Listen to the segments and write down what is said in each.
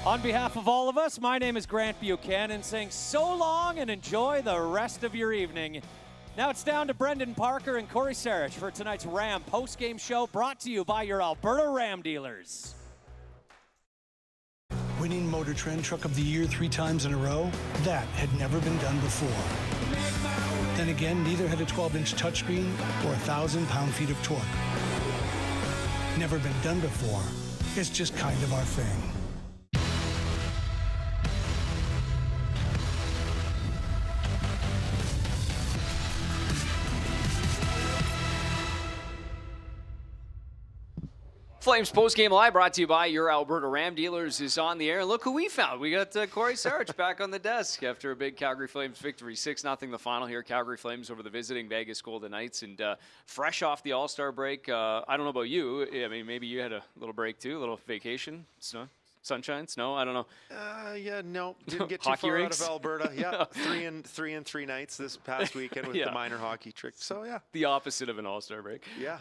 On behalf of all of us, my name is Grant Buchanan, saying so long and enjoy the rest of your evening. Now it's down to Brendan Parker and Cory Sarich for tonight's Ram post-game show, brought to you by your Alberta Ram dealers. Winning Motor Trend Truck of the Year 3 times in a row? That had never been done before. Then again, neither had a 12-inch touchscreen or 1,000 pound-feet of torque. Never been done before. It's just kind of our thing. Flames postgame live brought to you by your Alberta Ram dealers is on the air. Look who we found. We got Cory Sarich back on the desk after a big Calgary Flames victory. 6-0 the final here. Calgary Flames over the visiting Vegas Golden Knights. And fresh off the All-Star break, I don't know about you. I mean, maybe you had a little break too, a little vacation. Snow? Sunshine, snow, I don't know. Yeah, no, didn't get too far out of Alberta. Yeah, three and three nights this past weekend with the minor hockey trick. So yeah, the opposite of an All-Star break. Yeah.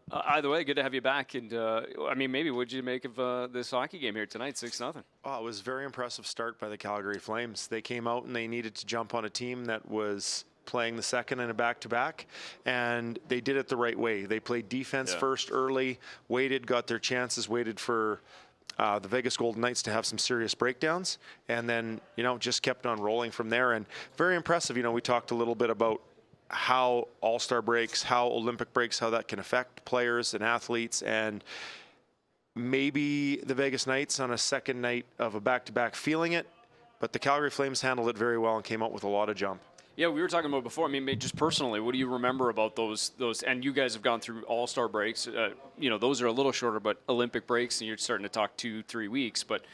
Either way, good to have you back. And I mean, maybe what did you make of this hockey game here tonight, 6-0? Oh, it was a very impressive start by the Calgary Flames. They came out and they needed to jump on a team that was playing the second in a back-to-back, and they did it the right way. They played defense first early, waited, got their chances, waited for the Vegas Golden Knights to have some serious breakdowns, and then, just kept on rolling from there. And very impressive. We talked a little bit about how All-Star breaks, how Olympic breaks, how that can affect players and athletes. And maybe the Vegas Knights on a second night of a back-to-back feeling it, but the Calgary Flames handled it very well and came out with a lot of jump. Yeah, we were talking about before. I mean, just personally, what do you remember about those? And you guys have gone through All-Star breaks. Those are a little shorter, but Olympic breaks, and you're starting to talk 2-3 weeks. But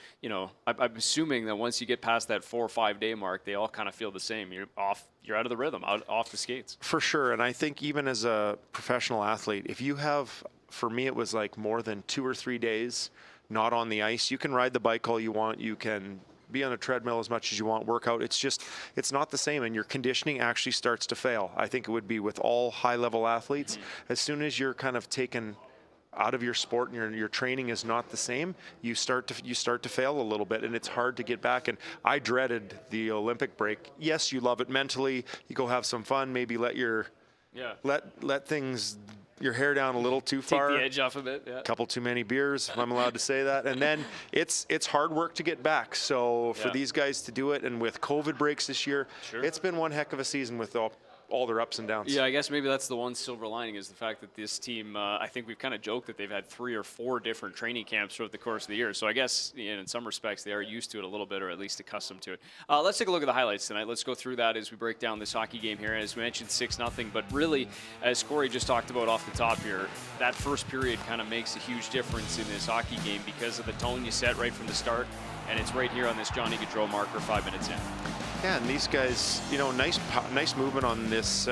I'm assuming that once you get past that 4 or 5 day mark, they all kind of feel the same. You're off. You're out of the rhythm, off the skates. For sure, and I think even as a professional athlete, if you have, for me, it was like more than 2 or 3 days not on the ice. You can ride the bike all you want. You can be on a treadmill as much as you want, work out. It's not the same, and your conditioning actually starts to fail. I think it would be with all high-level athletes. As soon as you're kind of taken out of your sport and your training is not the same, you start to fail a little bit, and it's hard to get back. And I dreaded the Olympic break. Yes, you love it mentally. You go have some fun, maybe let things, your hair down a little too far. Take the edge off a bit. Yeah. A couple too many beers, if I'm allowed to say that. And then it's hard work to get back. So for these guys to do it, and with COVID breaks this year, it's been one heck of a season with all their ups and downs. Yeah, I guess maybe that's the one silver lining, is the fact that this team, I think we've kind of joked that they've had 3 or 4 different training camps throughout the course of the year. So I guess in some respects they are used to it a little bit, or at least accustomed to it. Let's take a look at the highlights tonight. Let's go through that as we break down this hockey game here. As we mentioned, 6-0, but really, as Cory just talked about off the top here, that first period kind of makes a huge difference in this hockey game because of the tone you set right from the start. And it's right here on this Johnny Gaudreau marker, 5 minutes in. Yeah, and these guys, nice movement on this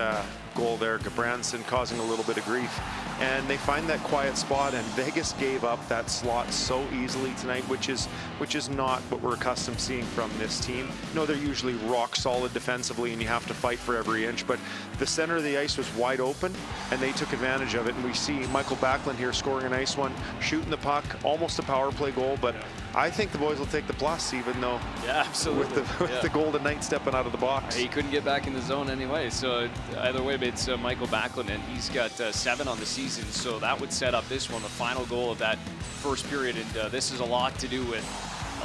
goal there. Gabranson causing a little bit of grief. And they find that quiet spot, and Vegas gave up that slot so easily tonight, which is not what we're accustomed to seeing from this team. They're usually rock solid defensively, and you have to fight for every inch. But the center of the ice was wide open, and they took advantage of it. And we see Michael Backlund here scoring a nice one, shooting the puck, almost a power play goal. But I think the boys will take the plus, even though absolutely. with the Golden Knights stepping out of the box. He couldn't get back in the zone anyway. So either way, it's Michael Backlund, and he's got 7 on the season. So that would set up this one, the final goal of that first period. And this is a lot to do with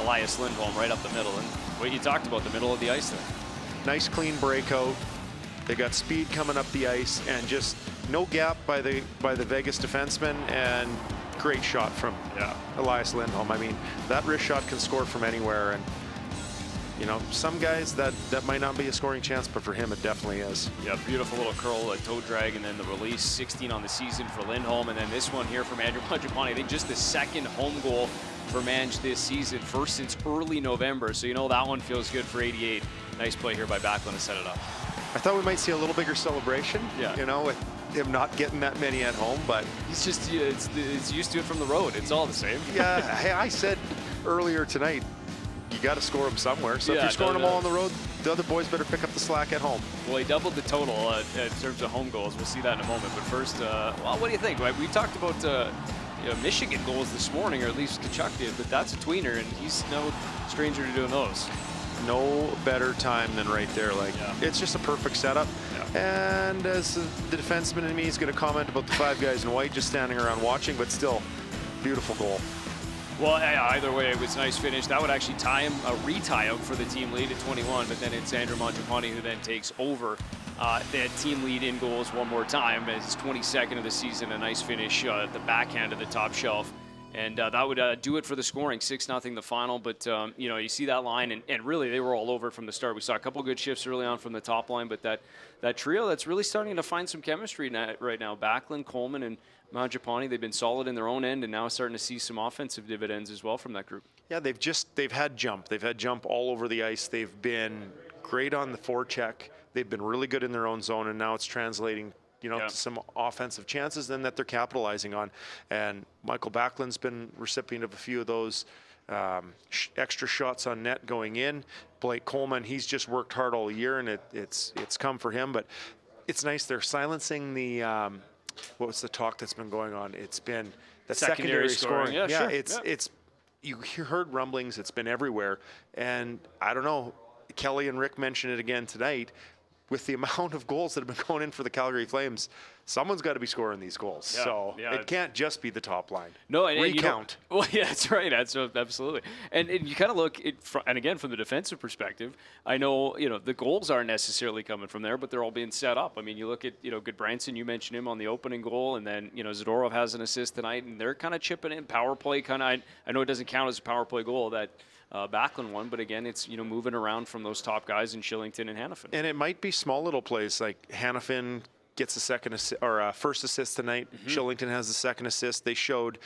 Elias Lindholm right up the middle. And what you talked about, the middle of the ice there. Nice clean breakout. They got speed coming up the ice, and just no gap by the Vegas defenseman, and great shot from Elias Lindholm. I mean, that wrist shot can score from anywhere, and some guys that might not be a scoring chance, but for him it definitely is. Yeah, beautiful little curl, a toe drag, and then the release. 16 on the season for Lindholm, and then this one here from Andrew Mangiapane. I think just the second home goal for Mange this season, first since early November. So that one feels good for 88. Nice play here by Backlund to set it up. I thought we might see a little bigger celebration. With him not getting that many at home, but he's just it's used to it from the road. It's all the same. Yeah, hey, I said earlier tonight, you got to score them somewhere. So if you're scoring them all on the road, the other boys better pick up the slack at home. Well, he doubled the total in terms of home goals. We'll see that in a moment. But first, well, what do you think? We talked about Michigan goals this morning, or at least Tkachuk did, but that's a tweener, and he's no stranger to doing those. No better time than right there. Like, it's just a perfect setup. And as the defenseman in me is going to comment about the 5 guys in white just standing around watching, but still, beautiful goal. Well, either way, it was a nice finish. That would actually tie him, a retie out for the team lead at 21, but then it's Andrew Mangiapane who then takes over that team lead in goals one more time. His 22nd of the season, a nice finish at the backhand of the top shelf. And that would do it for the scoring, 6-0 the final. But, you see that line, and really they were all over it from the start. We saw a couple good shifts early on from the top line, but that trio that's really starting to find some chemistry right now. Backlund, Coleman, and Mangiapane, they've been solid in their own end, and now starting to see some offensive dividends as well from that group. Yeah, they've had jump. They've had jump all over the ice. They've been great on the forecheck. They've been really good in their own zone, and now it's translating to some offensive chances then that they're capitalizing on. And Michael Backlund's been recipient of a few of those extra shots on net going in. Blake Coleman, he's just worked hard all year, and it's come for him. But it's nice they're silencing the what was the talk that's been going on? It's been the secondary scoring. Yeah, sure. It's you heard rumblings. It's been everywhere, and I don't know. Kelly and Rick mentioned it again tonight. With the amount of goals that have been going in for the Calgary Flames, someone's got to be scoring these goals. It can't just be the top line. No, and recount. Well, yeah, that's right. That's absolutely. And you kind of look, and again, from the defensive perspective, I know the goals aren't necessarily coming from there, but they're all being set up. I mean, you look at Goodbranson, you mentioned him on the opening goal, and then Zadorov has an assist tonight, and they're kind of chipping in power play. I know it doesn't count as a power play goal that Backlund won, but again, it's moving around from those top guys in Shillington and Hanifin. And it might be small little plays like Hanifin gets a first assist tonight. Shillington has the second assist. They showed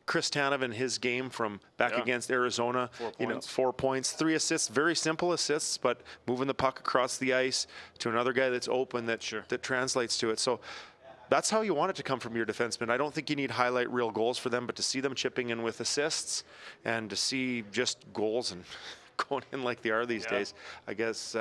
Chris Tanev his game from back against Arizona. 4 points. 4 points, 3 assists, very simple assists, but moving the puck across the ice to another guy that's open that translates to it. So that's how you want it to come from your defensemen. I don't think you need highlight reel goals for them, but to see them chipping in with assists and to see just goals and going in like they are these days, I guess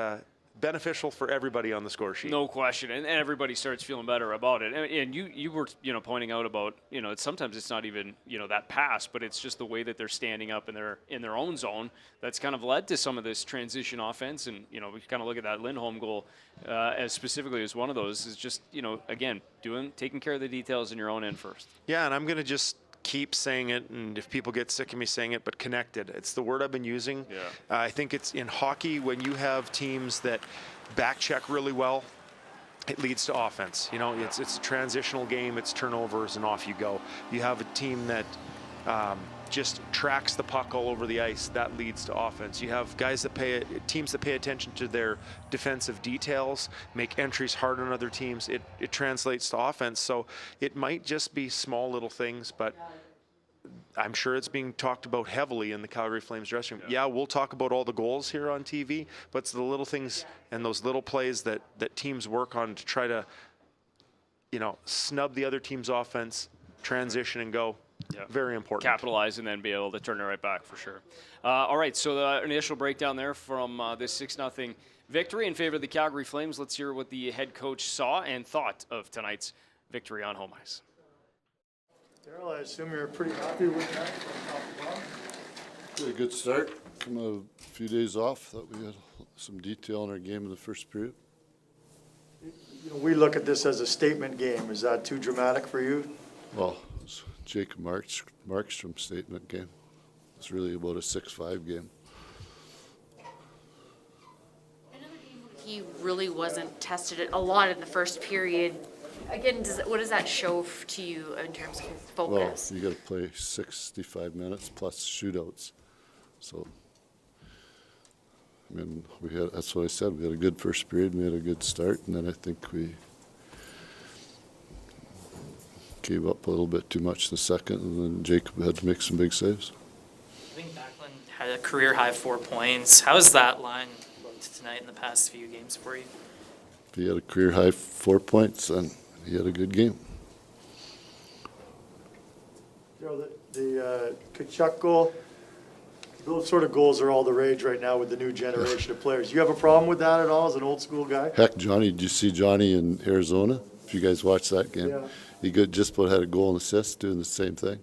beneficial for everybody on the score sheet. No question, and everybody starts feeling better about it. And you were pointing out about sometimes it's not even that pass, but it's just the way that they're standing up and they're in their own zone that's kind of led to some of this transition offense. And we kind of look at that Lindholm goal as specifically as one of those is just again taking care of the details in your own end first. Yeah, and I'm going to just keep saying it, and if people get sick of me saying it, but connected. It's the word I've been using. Yeah. I think it's in hockey when you have teams that back check really well, it leads to offense. It's a transitional game, it's turnovers, and off you go. You have a team that just tracks the puck all over the ice, that leads to offense. You have teams that pay attention to their defensive details, make entries hard on other teams. It translates to offense. So it might just be small little things, but I'm sure it's being talked about heavily in the Calgary Flames dressing room. Yeah, we'll talk about all the goals here on TV, but it's the little things and those little plays that teams work on to try to, snub the other team's offense, transition and go. Yeah. Very important. Capitalize and then be able to turn it right back for sure. All right, so the initial breakdown there from this 6-0 victory in favor of the Calgary Flames. Let's hear what the head coach saw and thought of tonight's victory on home ice. Daryl, I assume you're pretty happy with that. Had a good start. Come out a few days off. Thought we had some detail in our game in the first period. We look at this as a statement game. Is that too dramatic for you? Well, it was Jacob Markstrom statement game. It's really about a 6-5 game. Another game he really wasn't tested a lot in the first period. Again, what does that show to you in terms of his focus? Well, you got to play 65 minutes plus shootouts. So, that's what I said. We had a good first period. We had a good start, and then I think we gave up a little bit too much in the second, and then Jacob had to make some big saves. I think Backlund had a career-high 4 points. How has that line looked tonight in the past few games for you? If he had a career-high 4 points, then he had a good game. The Tkachuk goal, those sort of goals are all the rage right now with the new generation of players. Do you have a problem with that at all as an old-school guy? Heck, Johnny, did you see Johnny in Arizona? If you guys watched that game? Yeah. he just about had a goal and assist doing the same thing.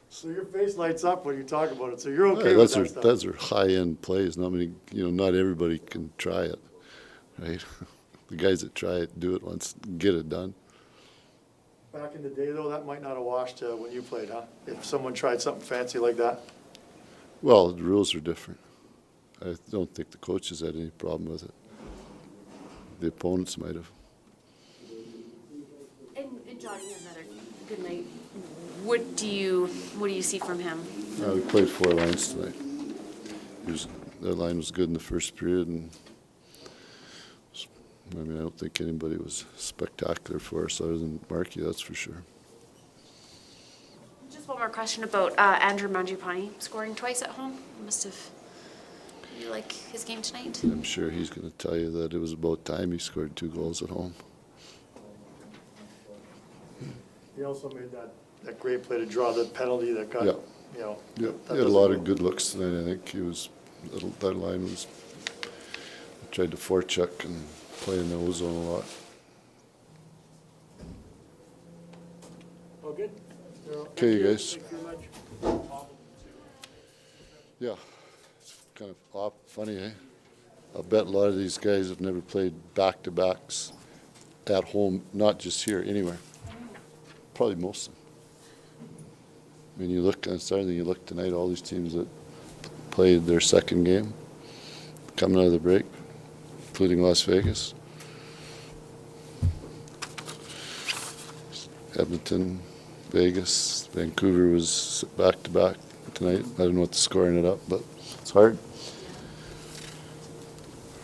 So your face lights up when you talk about it, so you're okay Yeah, with that stuff. those are high-end plays. Not many, not everybody can try it, right? The guys that try it do it once, get it done. Back in the day, though, that might not have washed when you played, huh? If someone tried something fancy like that. Well, the rules are different. I don't think the coaches had any problem with it. The opponents might have. And Johnny, another good night. What do you see from him? We played 4 lines tonight. Their line was good in the first period, and I don't think anybody was spectacular for us other than Markey, that's for sure. Just one more question about Andrew Mangiapane scoring twice at home. You like his game tonight? I'm sure he's going to tell you that it was about time he scored 2 goals at home. He also made that great play to draw the penalty that got, Yeah. that He had a doesn't lot go. of good looks tonight. I think that line was, tried to forecheck and play in the O-zone a lot. Oh, good. Okay, you guys. Thank you very much. Yeah, it's kind of funny, eh? I'll bet a lot of these guys have never played back-to-backs at home, not just here, anywhere. Probably most of them. When you look on Saturday, you look tonight, all these teams that played their second game coming out of the break, including Las Vegas, Edmonton, Vegas, Vancouver was back-to-back tonight. I don't know what the scoring it up, but it's hard.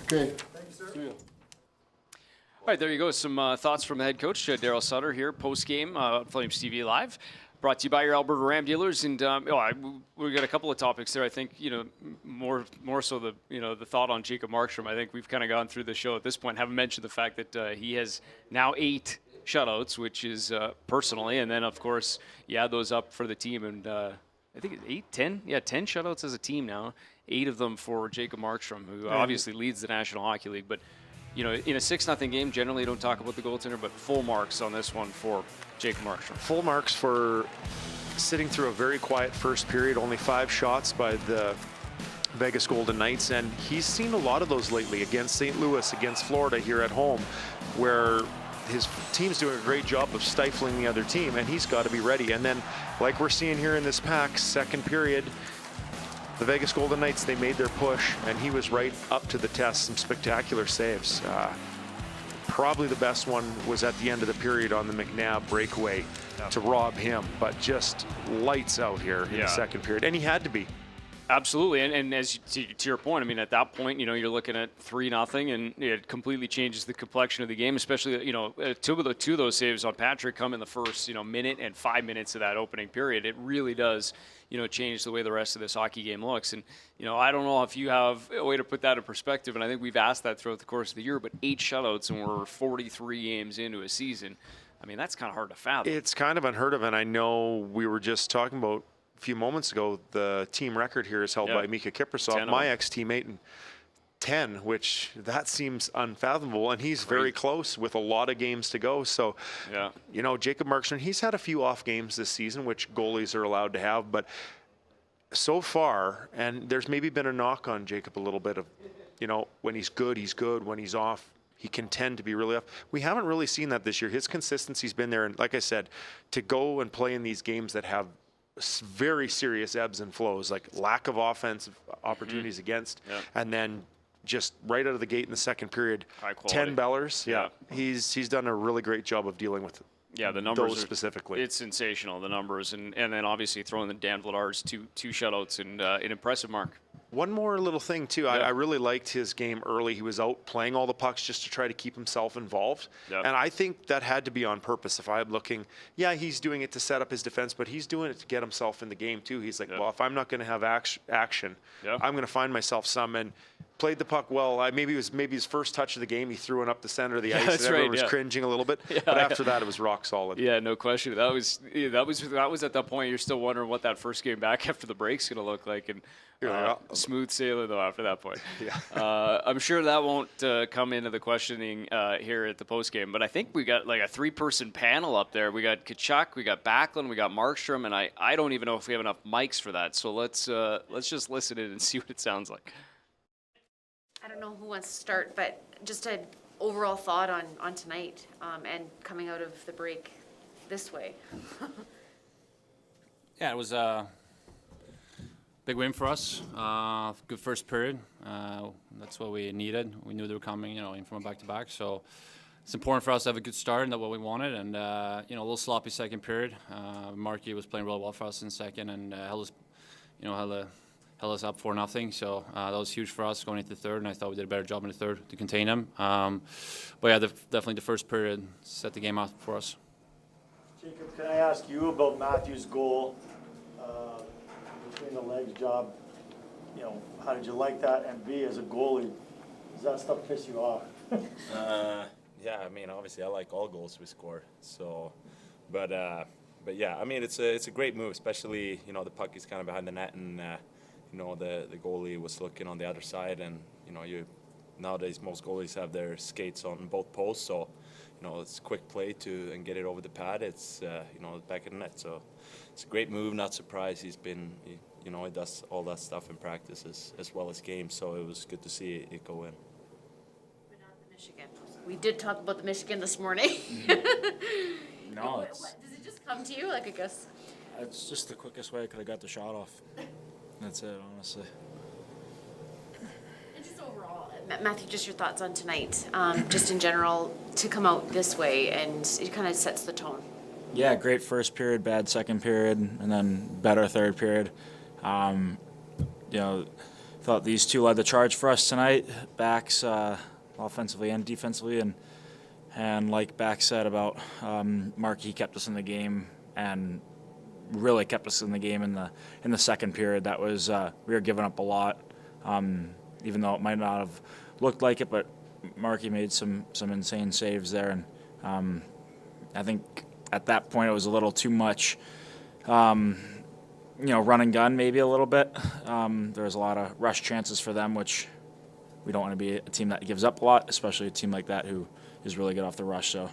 Okay. See ya. All right, there you go. Some thoughts from the head coach, Daryl Sutter here, post-game, Flames TV Live. Brought to you by your Alberta Ram dealers, and we got a couple of topics there. I think more so the thought on Jacob Markstrom. I think we've kind of gone through the show at this point. Haven't mentioned the fact that he has now 8 shutouts, which is personally, and then of course you add those up for the team, and I think it's 8, 10, 10 shutouts as a team now. 8 of them for Jacob Markstrom, who obviously leads the National Hockey League, but. In a 6-0 game, generally you don't talk about the goaltender, but full marks on this one for Jacob Markstrom. Full marks for sitting through a very quiet first period, only 5 shots by the Vegas Golden Knights, and he's seen a lot of those lately against St. Louis, against Florida here at home, where his team's doing a great job of stifling the other team, and he's got to be ready. And then, like we're seeing here in this pack, second period, the Vegas Golden Knights, they made their push, and he was right up to the test. Some spectacular saves. Probably the best one was at the end of the period on the McNabb breakaway to rob him, but just lights out here in the second period, and he had to be. Absolutely, and as to your point, I mean, at that point, you're looking at 3-0, and it completely changes the complexion of the game. Especially, two of those saves on Patrick come in the first, minute and 5 minutes of that opening period. It really does, change the way the rest of this hockey game looks. And I don't know if you have a way to put that in perspective. And I think we've asked that throughout the course of the year. But 8 shutouts, and we're 43 games into a season. I mean, that's kind of hard to fathom. It's kind of unheard of, and I know we were just talking about. A few moments ago, the team record here is held by Mika Kiprasov, my ex-teammate, and 10, which that seems unfathomable, and he's very close with a lot of games to go. So, Jacob Markstrom, he's had a few off games this season, which goalies are allowed to have, but so far, and there's maybe been a knock on Jacob a little bit of, when he's good, he's good. When he's off, he can tend to be really off. We haven't really seen that this year. His consistency's been there, and like I said, to go and play in these games that have very serious ebbs and flows, like lack of offensive opportunities against, and then just right out of the gate in the second period, 10 bellers. He's done a really great job of dealing with the numbers those specifically. It's sensational, the numbers, and then obviously throwing the Dan Vladar's two shutouts and an impressive mark. One more little thing, too. I really liked his game early. He was out playing all the pucks just to try to keep himself involved. And I think that had to be on purpose. If I'm looking, he's doing it to set up his defense, but he's doing it to get himself in the game, too. He's like, well, if I'm not going to have action, I'm going to find myself some. And played the puck well. Maybe it was his first touch of the game. He threw it up the center of the ice. That's And everyone right, was cringing a little bit. But after that, it was rock solid. Yeah, no question. That was at that point you're still wondering what that first game back after the break's going to look like, and smooth sailing though after that point. Yeah. I'm sure that won't come into the questioning here at the post game, but I think we got like a 3-person panel up there. We got Tkachuk, we got Backlund, we got Markstrom, and I don't even know if we have enough mics for that. So let's just listen in and see what it sounds like. I don't know who wants to start, but just an overall thought on tonight and coming out of the break this way. Yeah, it was a big win for us. Good first period. That's what we needed. We knew they were coming, in from a back-to-back. So it's important for us to have a good start, and that's what we wanted. And a little sloppy second period. Markey was playing really well for us in second, and held us up 4-0. So that was huge for us going into the third, and I thought we did a better job in the third to contain them. But yeah, definitely the first period set the game up for us. Jacob, can I ask you about Matthew's goal between the legs job? How did you like that? And B, as a goalie, does that stuff piss you off? Yeah, I mean, obviously, I like all goals we score. So, but yeah, I mean, it's a great move, especially the puck is kind of behind the net, and the goalie was looking on the other side, and nowadays most goalies have their skates on both posts, so it's quick play and get it over the pad. It's back of the net, so it's a great move. Not surprised. He does all that stuff in practice as well as games, so it was good to see it go in. But not the Michigan. We did talk about the Michigan this morning. No, does it just come to you? I guess. It's just the quickest way I could have got the shot off. That's it, honestly. And just overall, Matthew, just your thoughts on tonight, just in general, to come out this way, and it kind of sets the tone. Yeah, great first period, bad second period, and then better third period. Thought these two led the charge for us tonight, backs offensively and defensively, and like Back said about Mark, he kept us in the game and really kept us in the game in the second period. That was we were giving up a lot, even though it might not have looked like it, but Marky made some insane saves there, and I think at that point it was a little too much. Run and gun maybe a little bit. There was a lot of rush chances for them, which we don't want to be a team that gives up a lot, especially a team like that who is really good off the rush. So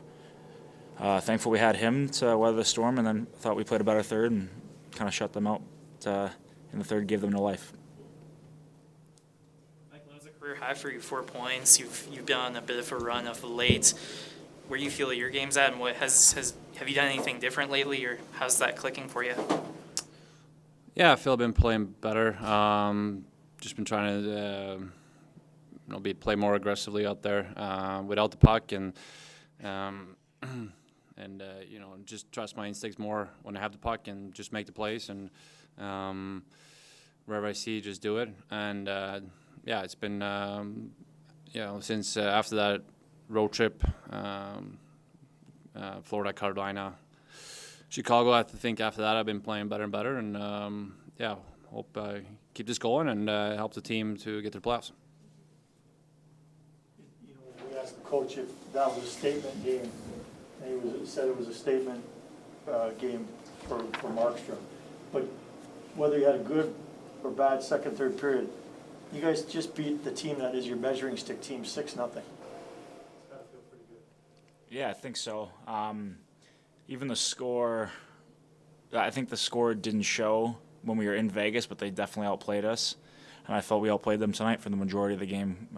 thankful we had him to weather the storm, and then thought we played a better third and kind of shut them out in the third, gave them no life. Michael, that was a career high for you, 4 points. You've been on a bit of a run of late. Where do you feel your game's at, and what have you done anything different lately, or how's that clicking for you? Yeah, I feel I've been playing better. Just been trying to play more aggressively out there without the puck, and just trust my instincts more when I have the puck and just make the plays, and wherever I see, just do it. And it's been since after that road trip, Florida, Carolina, Chicago. I think after that I've been playing better and better, and hope I keep this going and help the team to get to the playoffs. We asked the coach if that was a statement game, and he said it was a statement game for Markstrom. But whether you had a good or bad second, third period, you guys just beat the team that is your measuring stick team 6-0. It's got to feel pretty good. Yeah, I think so. Even the score, I think the score didn't show when we were in Vegas, but they definitely outplayed us. And I felt we outplayed them tonight for the majority of the game.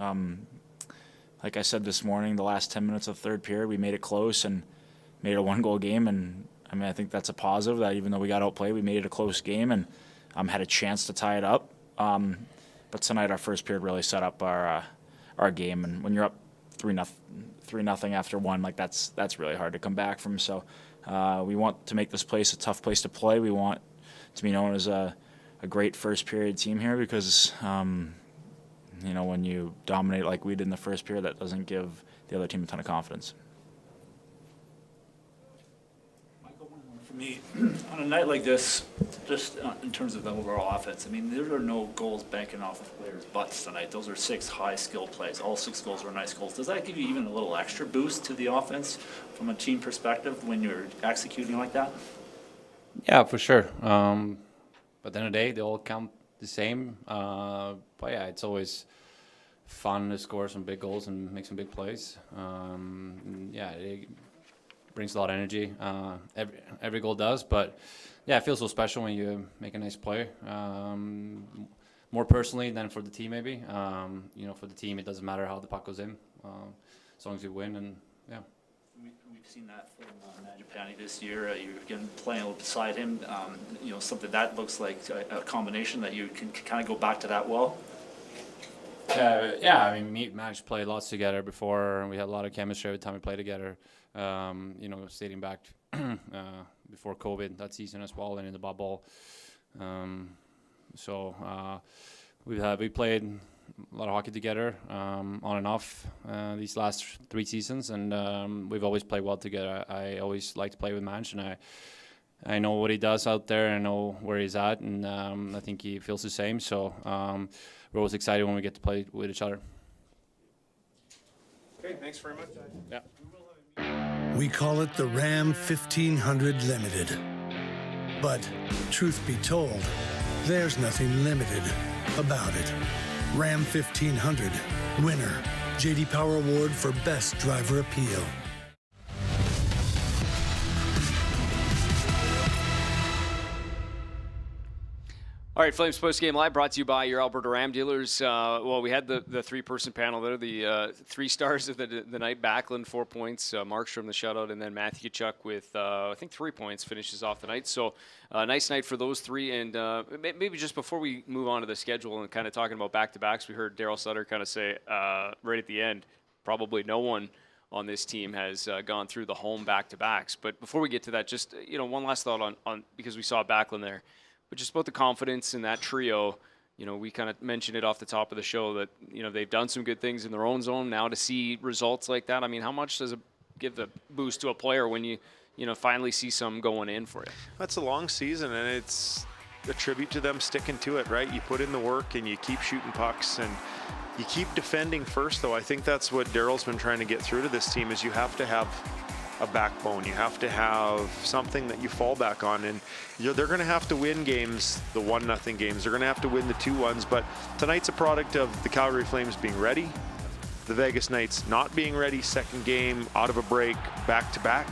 Like I said this morning, the last 10 minutes of the third period, we made it close and made it a one-goal game. And, I think that's a positive, that even though we got outplayed, we made it a close game and had a chance to tie it up. But tonight, our first period really set up our game. And when you're up 3-0 after one, that's really hard to come back from. So we want to make this place a tough place to play. We want to be known as a great first period team here, because when you dominate like we did in the first period, that doesn't give the other team a ton of confidence. Michael, one more for me. On a night like this, Just in terms of the overall offense, I mean, there are no goals banking off of players' butts tonight. Those are 6 high-skill plays. All 6 goals were nice goals. Does that give you even a little extra boost to the offense from a team perspective when you're executing like that? Yeah, for sure. But at the end of the day, they all count the same. But yeah, it's always fun to score some big goals and make some big plays. Yeah, it brings a lot of energy. Every goal does, but yeah, it feels so special when you make a nice play. More personally than for the team, maybe. For the team, it doesn't matter how the puck goes in, as long as you win. And yeah. We've seen that from Mangiapane this year. You're again playing beside him. Something that looks like a combination that you can kind of go back to that well. Yeah. I mean, me and Max played lots together before. We had a lot of chemistry every time we played together. Dating back before COVID that season as well, and in the bubble. We played a lot of hockey together, on and off, these last 3 seasons, and we've always played well together. I always like to play with Manch, and I know what he does out there. I know where he's at, and I think he feels the same. So we're always excited when we get to play with each other. Okay, thanks very much. Yeah. We call it the Ram 1500 Limited. But truth be told, there's nothing limited about it. Ram 1500, winner, J.D. Power Award for Best Driver Appeal. All right, Flames Post Game Live brought to you by your Alberta Ram dealers. We had the 3-person panel there. The 3 stars of the night: Backlund 4 points, Markstrom the shutout, and then Matthew Tkachuk with I think 3 points finishes off the night. So nice night for those 3. And maybe just before we move on to the schedule and kind of talking about back-to-backs, we heard Daryl Sutter kind of say right at the end, probably no one on this team has gone through the home back-to-backs. But before we get to that, just one last thought on because we saw Backlund there. But just about the confidence in that trio, we kind of mentioned it off the top of the show that, they've done some good things in their own zone. Now to see results like that, I mean, how much does it give the boost to a player when you finally see some going in for you? That's a long season, and it's a tribute to them sticking to it, right? You put in the work, and you keep shooting pucks, and you keep defending first, though. I think that's what Daryl's been trying to get through to this team is you have to have a backbone. You have to have something that you fall back on, and they're going to have to win games, the 1-0 games. They're going to have to win the 2-1s, but tonight's a product of the Calgary Flames being ready, the Vegas Knights not being ready, second game out of a break, back-to-back.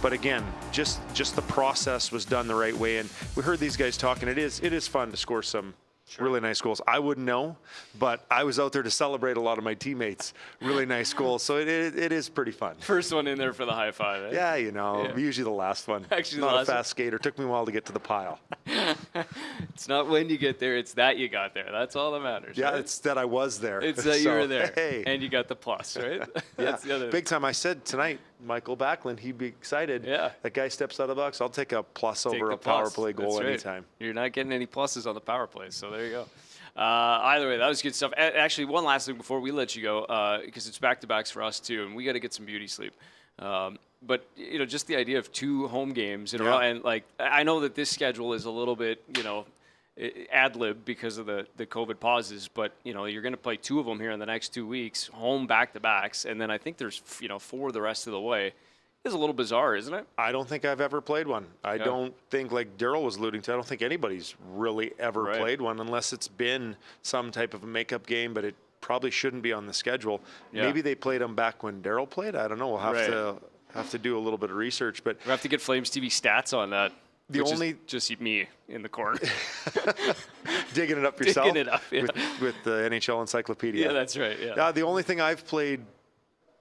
But again, just the process was done the right way, and we heard these guys talking. It is fun to score some really nice goals. I wouldn't know, but I was out there to celebrate a lot of my teammates' really nice goals, so it is pretty fun. First one in there for the high five, eh? Yeah, usually the last one. Actually, not a fast skater. Took me a while to get to the pile. It's not when you get there, it's that you got there. That's all that matters. Yeah, right? It's that I was there. It's that you were there, hey. and you got the plus, right? That's the other big time. I said tonight, Michael Backlund, he'd be excited. Yeah. That guy steps out of the box. I'll take a plus over a plus. power play goal That's right. anytime. You're not getting any pluses on the power play, so there you go. Either way, that was good stuff. Actually, one last thing before we let you go, because it's back-to-backs for us too, and we got to get some beauty sleep. But just the idea of 2 home games in a row, and I know that this schedule is a little bit, ad lib because of the COVID pauses, but you're going to play 2 of them here in the next 2 weeks, home back-to-backs, and then I think there's 4 the rest of the way. It's a little bizarre, isn't it? I don't think I've ever played one. I don't think, like Daryl was alluding to, I don't think anybody's really ever played one unless it's been some type of a makeup game, but it probably shouldn't be on the schedule. Yeah. Maybe they played them back when Daryl played. I don't know. We'll have to do a little bit of research, but we'll have to get Flames TV stats on that. The only just me in the corner digging it up yourself. Digging it up, with the NHL Encyclopedia. Yeah, that's right. Yeah. The only thing I've played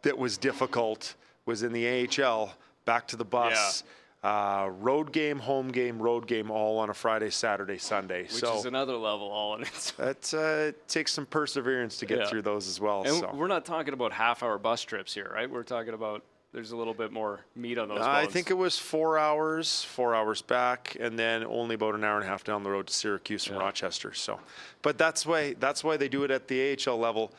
that was difficult was in the AHL, back to the bus, road game, road game, all on a Friday, Saturday, Sunday. Which is another level all in it. That takes some perseverance to get through those as well. And we're not talking about half-hour bus trips here, right? We're talking about there's a little bit more meat on those bones. I think it was 4 hours back, and then only about an hour and a half down the road to Syracuse from Rochester. So, but that's why they do it at the AHL level.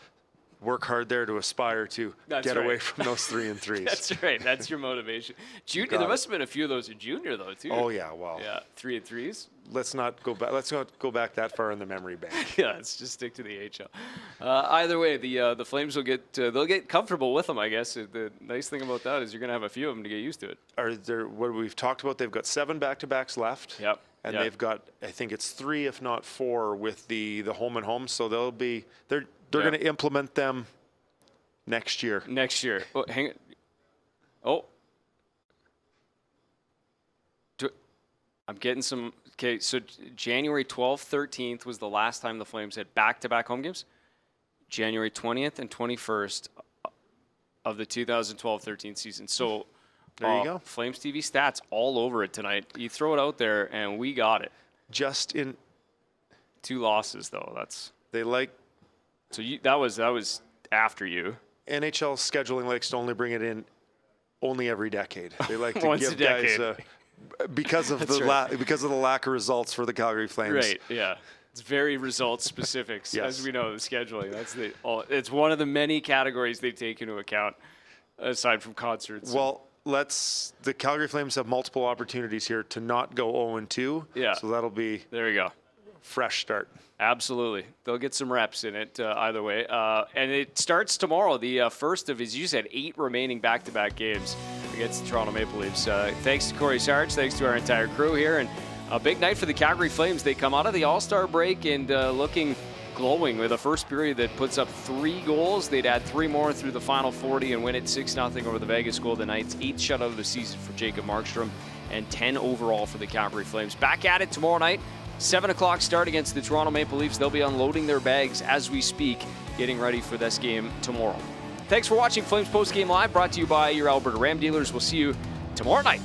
work hard there to aspire to That's get right. away from those 3 and 3s. That's right. That's your motivation. Junior, got there it. must have been a few of those in junior though too. Oh yeah, well, Yeah, 3 and 3s. let's not go back. Let's not go back that far in the memory bank. Yeah, let's just stick to the AHL. Either way, the Flames will get they'll get comfortable with them. I guess the nice thing about that is you're gonna have a few of them to get used to it. Are there what we've talked about? They've got 7 back-to-backs left. Yep. And Yep. they've got, I think it's 3, if not 4, with the home and home. So they're Yeah. going to implement them next year. Next year. Oh, hang it. Oh. I'm getting some. Okay, so January 12th, 13th was the last time the Flames had back-to-back home games. January 20th and 21st of the 2012-13 season. So there you go. Flames TV stats all over it tonight. You throw it out there, and we got it. Just in 2 losses, though. That's they like so that was after you. NHL scheduling likes to only bring it in only every decade. They like to Once give a decade. guys because of That's the right. because of the lack of results for the Calgary Flames. Right. Yeah. It's very results specific, Yes. as we know, the scheduling. It's one of the many categories they take into account, aside from concerts. Well, the Calgary Flames have multiple opportunities here to not go 0-2. Yeah. So that'll be There you go. fresh start. Absolutely. They'll get some reps in it either way. And it starts tomorrow, the first of, as you said, 8 remaining back-to-back games against the Toronto Maple Leafs. Thanks to Cory Sarich. Thanks to our entire crew here. And a big night for the Calgary Flames. They come out of the All-Star break and looking glowing with a first period that puts up 3 goals. They'd add 3 more through the final 40 and win it 6-0 over the Vegas Golden Knights. 8th shutout of the season for Jacob Markstrom and 10 overall for the Calgary Flames. Back at it tomorrow night. 7 o'clock start against the Toronto Maple Leafs. They'll be unloading their bags as we speak, getting ready for this game tomorrow. Thanks for watching Flames Post Game Live, brought to you by your Alberta Ram dealers. We'll see you tomorrow night.